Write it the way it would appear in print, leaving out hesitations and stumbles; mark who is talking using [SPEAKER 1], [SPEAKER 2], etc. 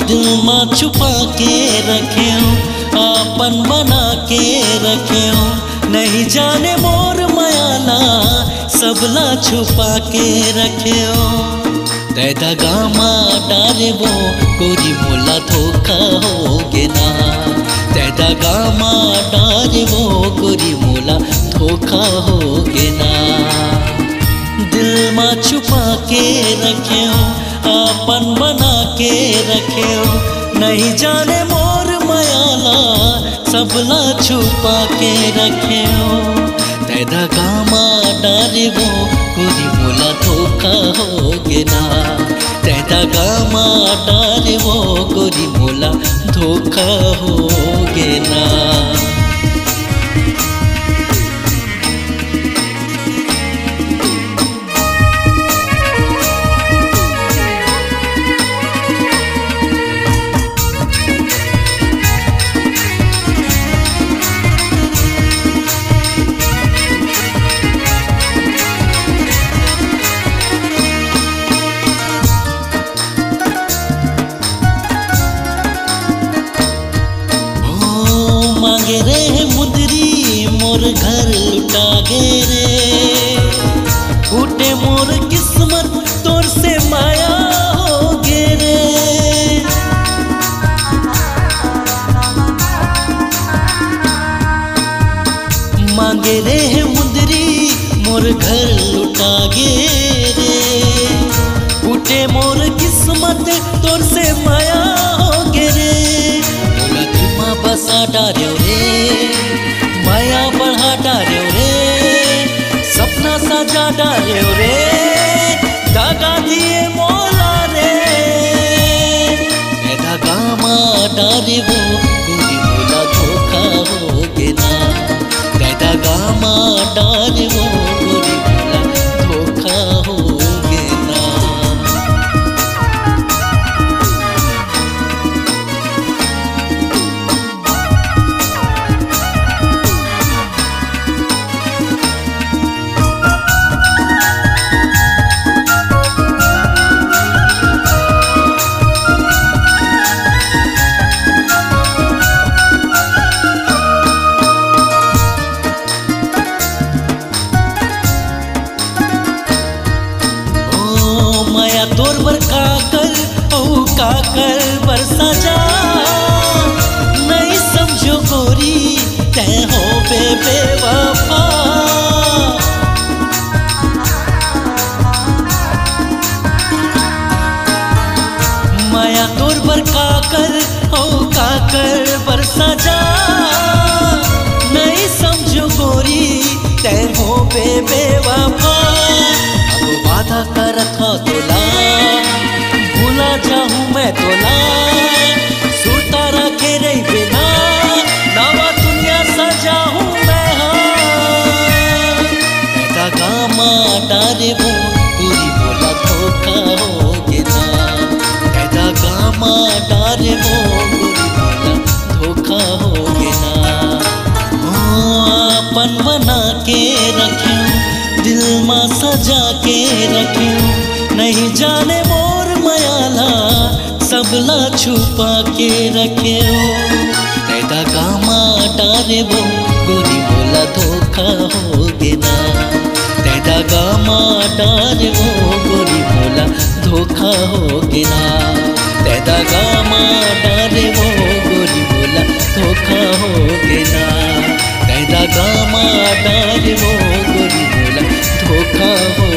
[SPEAKER 1] दिल में छुपा के रखे हो, आपन बना के रखे हो, नहीं जाने मोर मायाला सबला छुपा के रखे हो। तैदा गामा डारे वो गोरी मोला धोखा होगे ना, तैदा गामा डारे वो गोरी मोला धोखा होगे ना। दिल में छुपा के रखे हो, आपन बना के रखे हो, नहीं जाने मोर मायाला सबला छुपा के रखे हो। तैदा गामा डारे वो गोरी मोला धोखा होगे ना, तैदा गामा डारे वो गोरी मोला धोखा होगे ना। मांगे रे मुंदरी मोर घर लुटा गे रे, फूटे मोर किस्मत तोर से माया हो गे रे। मांगे रे मुंदरी मोर घर लुटा गे रे, फूटे मोर किस्मत तोर से माया हो गे रे। बसा डार्यो रे, माया बढ़ा डार्यो रे, सपना सजा डार्यो रे, दागा दिए मोला रे। तैदा गामा डारे वो गोरी मोला धोखा होगे ना, तैदा गामा डारे वो गोरी मोला धोखा होगे ना। तोर बर काकर औ काकर बरसा जा, नहीं समझो गोरी तै हो बेवफा। माया तोर बर काकर औ काकर बरसा जा, नहीं समझो गोरी तै हो बेवफा। अब वादा करत हो तोला भूला जाऊं मैं तोला, सुरता रखे रही बिना नवा दुनिया सजाऊं मैं। हाँ तैदा गामा डारे वो गोरी मोला धोखा होगे ना, तैदा गामा डारे वो गोरी मोला धोखा होगे ना। आपन बना के रखूं, दिल में सजा के रखूं, नहीं जाने मोर मायाला सबला छुपा के रखे हो। तैदा गामा डारे वो गोरी मोला धोखा होगे ना, तैदा गामा डारे वो गोरी मोला धोखा होगे ना, तैदा गामा डारे वो गोरी मोला धोखा होगे ना, तैदा गामा डारे वो गोरी मोला धोखा हो।